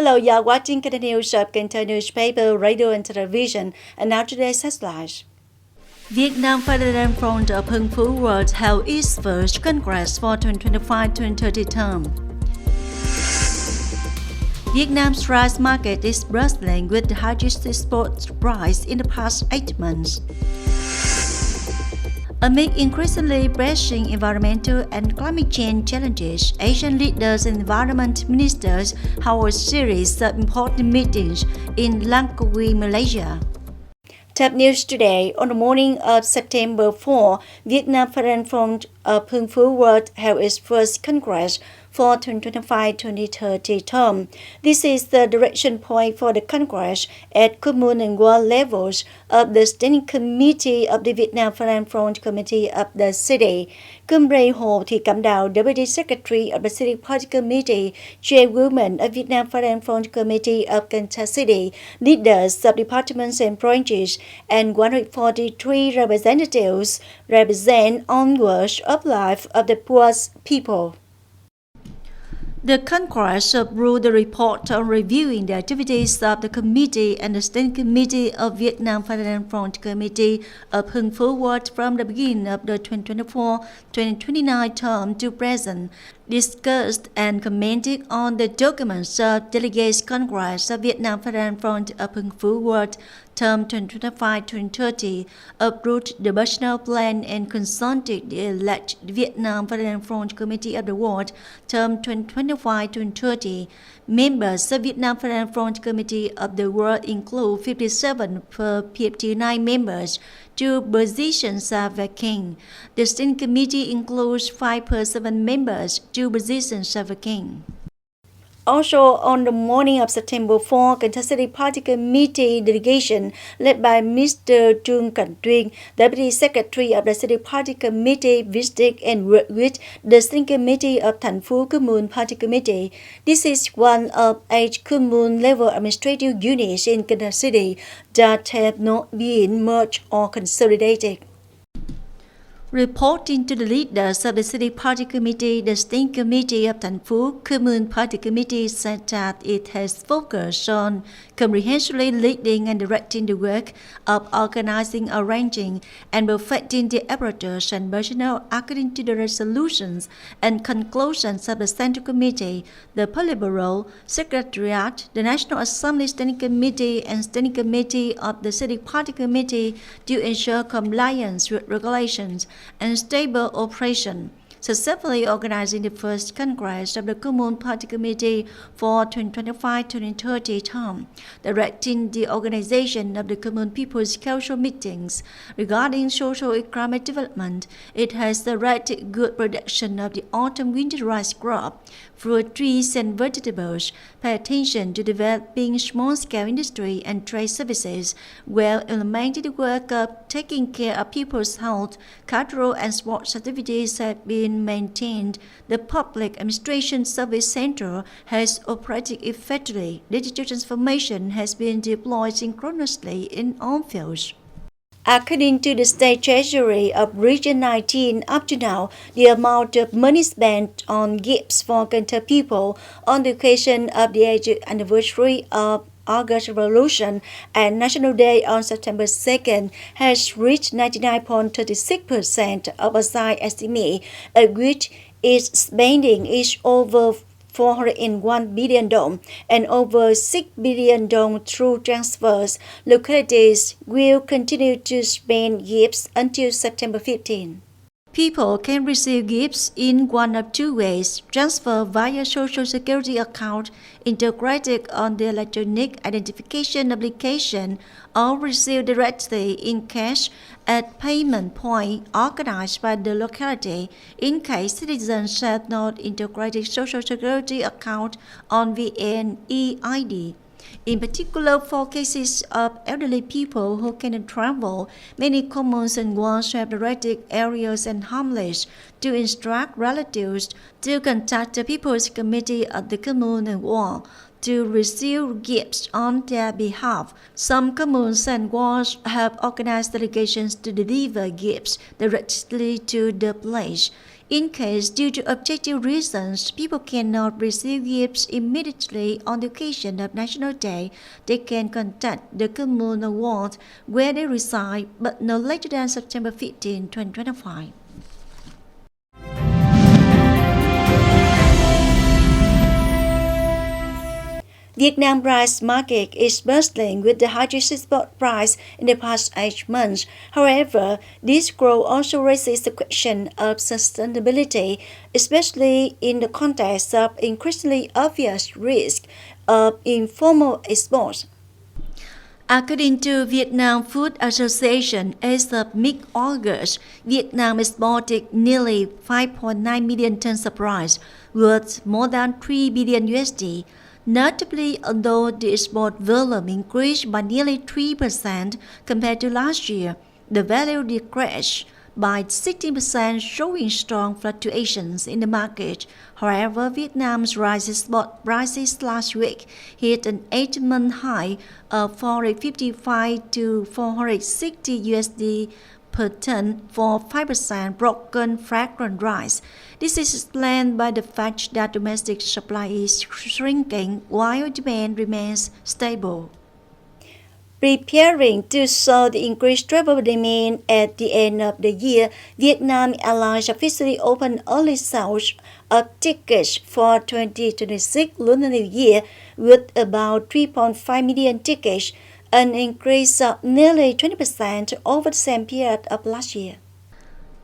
Hello, you are watching Cần Thơ News of Cần Thơ newspaper, radio and television, and now today's headlines. Vietnam Fatherland Front of Hưng World held its first Congress for 2025-2030 term. Vietnam's rice market is bustling with the highest export price in the past 8 months. Amid increasingly pressing environmental and climate change challenges, Asian leaders and environment ministers held a series of important meetings in Langkawi, Malaysia. Top news today. On the morning of September 4, Vietnam Fatherland Front of Hưng World held its first Congress for 2025-2030 term. This is the direction point for the Congress at commune and world levels of the Standing Committee of the Vietnam Fatherland Front Committee of the city. Cumbray Hồ Thị Cẩm Đào, Deputy Secretary of the City Party Committee, Chairwoman of Vietnam Fatherland Front Committee of Cần Thơ City, leaders of departments and branches, and 143 representatives represent onwards of life of the poor people. The Congress approved the report on reviewing the activities of the committee and the Standing Committee of Vietnam Fatherland Front Committee of Hưng World from the beginning of the 2024-2029 term to present, discussed and commented on the documents of Delegates Congress of Vietnam Fatherland Front of Hưng World term 2025-2030, approved the national plan and consulted the elected Vietnam Fatherland Front Committee of the World term 2025-2030. Members of Vietnam Fatherland Front Committee of the World include 57 per 59 members. 2 positions are vacant. The Standing Committee includes 5 per 7 members. 2 positions are vacant. Also, on the morning of September 4, Cần Thơ City Party Committee delegation led by Mr. Trương Cảnh Tuyên, Deputy Secretary of the City Party Committee, visited and worked with the Standing Committee of Thành phố Commune Party Committee. This is one of 8 commune level administrative units in Cần Thơ City that have not been merged or consolidated. Reporting to the leaders of the City Party Committee, the Standing Committee of Thành phố Commune Party Committee said that it has focused on comprehensively leading and directing the work of organizing, arranging, and perfecting the apparatus and personnel according to the resolutions and conclusions of the Central Committee, the Politburo, Secretariat, the National Assembly Standing Committee, and Standing Committee of the City Party Committee to ensure compliance with regulations and stable operation, successfully organizing the first Congress of the Commune Party Committee for 2025-2030 term, directing the organization of the Commune People's Council meetings regarding social-economic development. It has directed good production of the autumn-winter rice crop, fruit trees and vegetables, pay attention to developing small-scale industry and trade services, while implementing the work of taking care of people's health, cultural and sports activities have been maintained. The Public Administration Service Center has operated effectively. Digital transformation has been deployed synchronously in all fields. According to the State Treasury of Region 19, up to now, the amount of money spent on gifts for Cần Thơ people on the occasion of the 80th anniversary of August Revolution and National Day on September 2nd has reached 99.36% of ASEAN estimate, of which its spending is over 401 billion dong and over 6 billion dong through transfers. Localities will continue to spend gifts until September 15. People can receive gifts in one of 2 ways: transfer via Social Security account integrated on the electronic identification application, or receive directly in cash at payment point organized by the locality in case citizens have not integrated Social Security account on VNeID. In particular, for cases of elderly people who cannot travel, many communes and wards have directed areas and hamlets to instruct relatives to contact the People's Committee of the commune and ward to receive gifts on their behalf. Some communes and wards have organized delegations to deliver gifts directly to the place. In case due to objective reasons people cannot receive gifts immediately on the occasion of National Day, they can contact the Commune Award where they reside, but no later than September 15, 2025. Vietnam rice market is bustling with the highest export price in the past 8 months. However, this growth also raises the question of sustainability, especially in the context of increasingly obvious risk of informal exports. According to Vietnam Food Association, as of mid-August, Vietnam exported nearly 5.9 million tons of rice, worth more than 3 billion USD. Notably, although the export volume increased by nearly 3% compared to last year, the value decreased by 16%, showing strong fluctuations in the market. However, Vietnam's rice export prices last week hit an 8-month high of 455 to 460 USD per ton for 5% broken fragrant rice. This is explained by the fact that domestic supply is shrinking while demand remains stable. Preparing to solve the increased travel demand at the end of the year, Vietnam Airlines officially opened early sales of tickets for 2026 Lunar New Year with about 3.5 million tickets, an increase of nearly 20% over the same period of last year.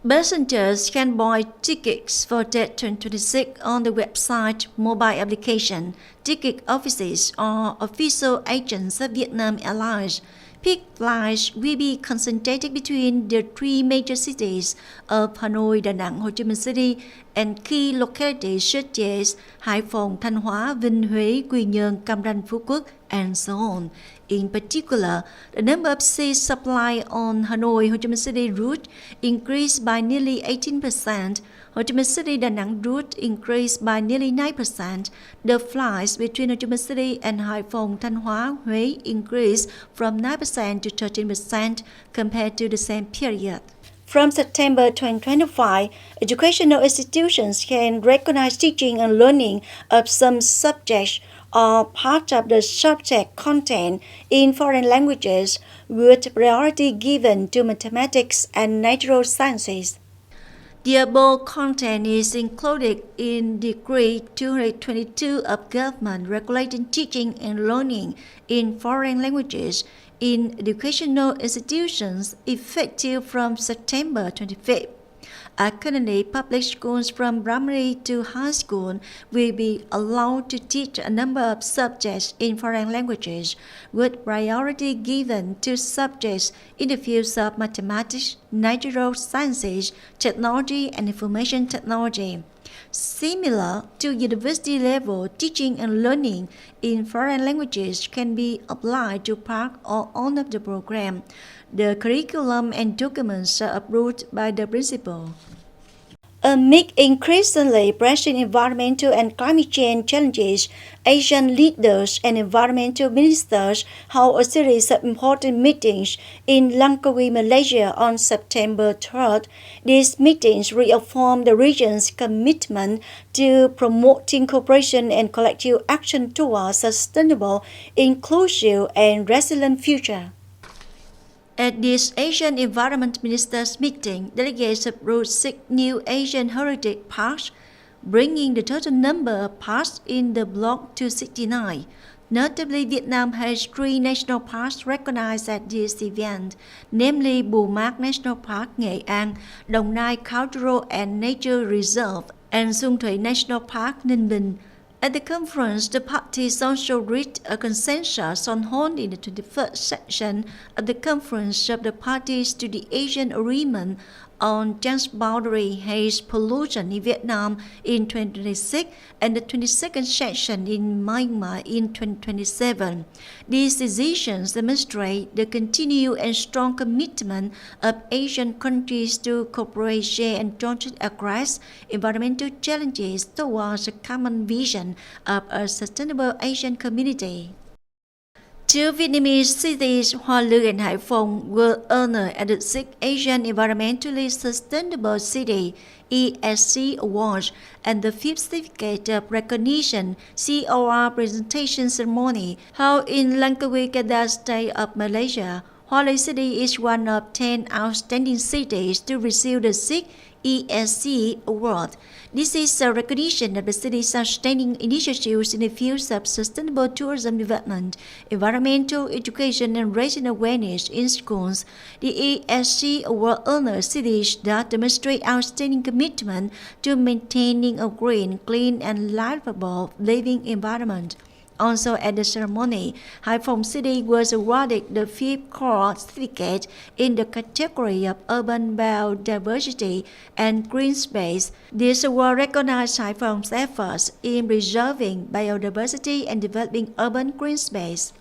Passengers can buy tickets for date 2026 on the website, mobile application, ticket offices, or official agents of Vietnam Airlines. Peak flights will be concentrated between the three major cities of Hanoi, Da Nang, Ho Chi Minh City, and key localities such as Hải Phòng, Thanh Hóa, Vinh, Huế, Quy Nhơn, Cam Ranh, Phú Quốc, and so on. In particular, the number of seat supply on Hanoi-Ho Chi Minh City route increased by nearly 18%. Ho Chi Minh City-Da Nang route increased by nearly 9%. The flights between Ho Chi Minh City and Hải Phòng, Thanh Hóa, Huế increased from 9% to 13% compared to the same period. From September 2025, educational institutions can recognize teaching and learning of some subjects or part of the subject content in foreign languages with priority given to mathematics and natural sciences. The above content is included in Decree 222 of Government regulating teaching and learning in foreign languages in educational institutions effective from September 25th. Currently, public schools from primary to high school will be allowed to teach a number of subjects in foreign languages, with priority given to subjects in the fields of mathematics, natural sciences, technology, and information technology. Similar to university level, teaching and learning in foreign languages can be applied to part or all of the program. The curriculum and documents are approved by the principal. Amid increasingly pressing environmental and climate change challenges, Asian leaders and environmental ministers held a series of important meetings in Langkawi, Malaysia on September 3rd. These meetings reaffirmed the region's commitment to promoting cooperation and collective action towards a sustainable, inclusive, and resilient future. At this Asian Environment Ministers meeting, delegates approved 6 new Asian heritage parks, bringing the total number of parks in the bloc to 69. Notably, Vietnam has 3 national parks recognized at this event, namely Bù Mát National Park, Nghệ An, Đồng Nai Cultural and Nature Reserve, and Xuân Thủy National Park, Ninh Bình. At the conference, the parties also reached a consensus on holding the 21st session of the Conference of the Parties to the Asian Agreement on Transboundary Haze Pollution in Vietnam in 2026 and the 22nd session in Myanmar in 2027. These decisions demonstrate the continued and strong commitment of Asian countries to cooperate, share, and jointly address environmental challenges towards a common vision of a sustainable Asian community. Two Vietnamese cities, Hoa Lư and Hải Phòng, were honored at the 6th Asian Environmentally Sustainable City (ESC) Awards and the 5th Certificate of Recognition (COR) presentation ceremony held in Langkawi, Kedah State of Malaysia. Hoa Lư City is one of 10 outstanding cities to receive the 6th ESC Award. This is a recognition of the city's outstanding initiatives in the fields of sustainable tourism development, environmental education, and raising awareness in schools. The ESC Award honors cities that demonstrate outstanding commitment to maintaining a green, clean, and livable living environment. Also at the ceremony, Hải Phòng City was awarded the 5th core certificate in the category of urban biodiversity and green space. This award recognized Hải Phòng efforts in preserving biodiversity and developing urban green space.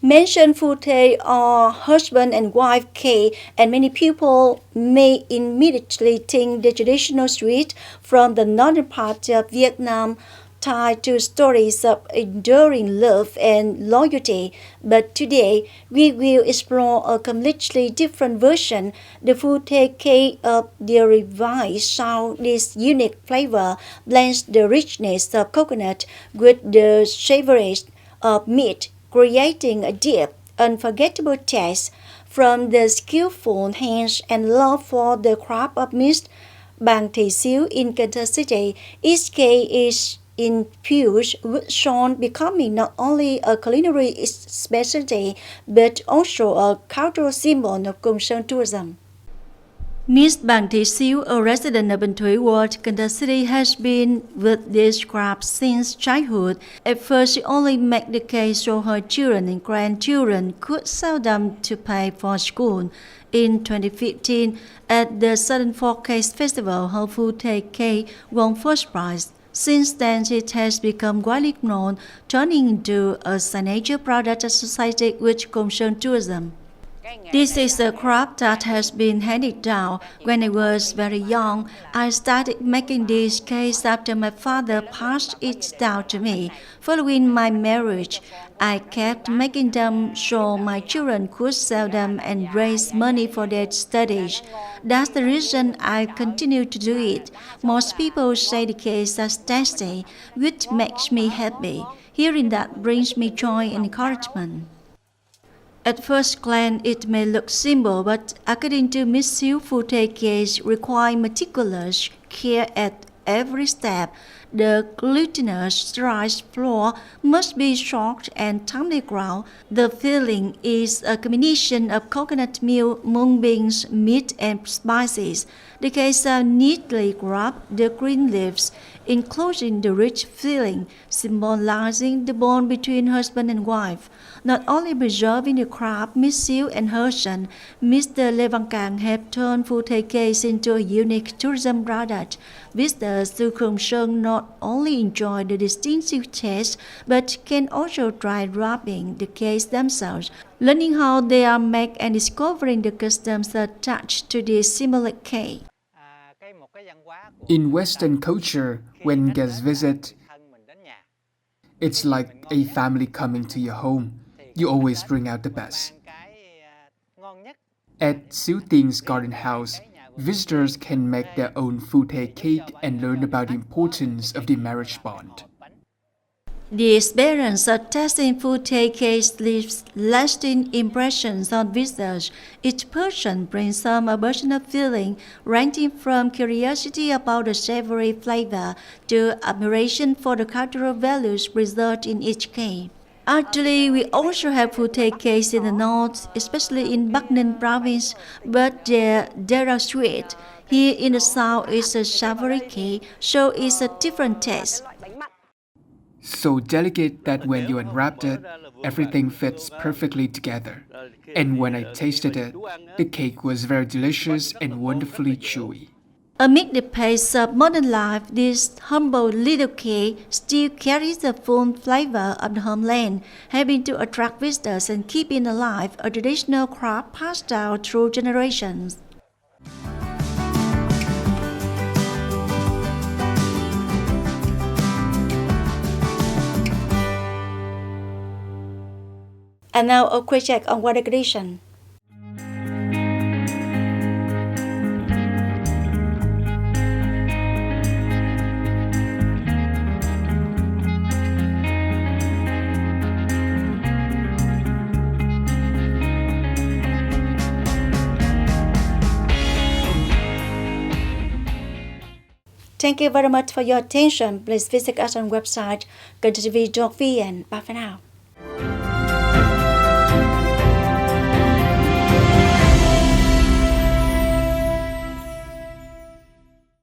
Mention phu-thê or husband and wife cake, and many people may immediately think the traditional sweet from the northern part of Vietnam tied to stories of enduring love and loyalty. But today, we will explore a completely different version. The phu-thê cake of the revised sound. This unique flavor blends the richness of coconut with the savoriness of meat, creating a deep, unforgettable taste. From the skillful hands and love for the craft of Miss Bang Thị Xíu in Cần Thơ City, each cake is infused with salt, becoming not only a culinary specialty but also a cultural symbol of Cùng Sơn tourism. Miss Bang Thị Xíu, a resident of Bình Thủy Ward, Cần Thơ City, has been with this craft since childhood. At first, she only made the cake so her children and grandchildren could sell them to pay for school. In 2015, at the Southern Fork Cake Festival, her phu-thê cake won first prize. Since then, it has become widely known, turning into a signature product associated with Cùng Sơn tourism. This is a craft that has been handed down. When I was very young, I started making these cakes after my father passed it down to me. Following my marriage, I kept making them so my children could sell them and raise money for their studies. That's the reason I continue to do it. Most people say the cakes are tasty, which makes me happy. Hearing that brings me joy and encouragement. At first glance, it may look simple, but according to Miss Xíu, phu-thê cakes require meticulous care at every step. The glutinous rice flour must be soaked and timely ground. The filling is a combination of coconut milk, mung beans, meat, and spices. The cakes are neatly wrapped the green leaves, enclosing the rich filling, symbolizing the bond between husband and wife. Not only preserving the craft, Miss Xíu and her son, Mr. Lê Văn Cang, have turned phu-thê cakes into a unique tourism product. Visitors to Cùng Sơn not only enjoy the distinctive taste, but can also try wrapping the cakes themselves, learning how they are made and discovering the customs attached to this similar cake. In Western culture, when guests visit, it's like a family coming to your home. You always bring out the best. At Xíu Ting's Garden House, visitors can make their own phu-thê cake and learn about the importance of the marriage bond. The experience of tasting phu-thê cakes leaves lasting impressions on visitors. Each person brings some emotional feeling, ranging from curiosity about the savory flavor to admiration for the cultural values preserved in each cake. Actually, we also have phu-thê cakes in the north, especially in Bắc Ninh province, but they are sweet. Here in the south, it's a savory cake, so it's a different taste. So delicate that when you unwrapped it, everything fits perfectly together. And when I tasted it, the cake was very delicious and wonderfully chewy. Amid the pace of modern life, this humble little cake still carries the full flavor of the homeland, helping to attract visitors and keeping alive a traditional craft passed down through generations. And now a quick check on weather condition. Thank you very much for your attention. Please visit us on website kantv.vn. Bye for now.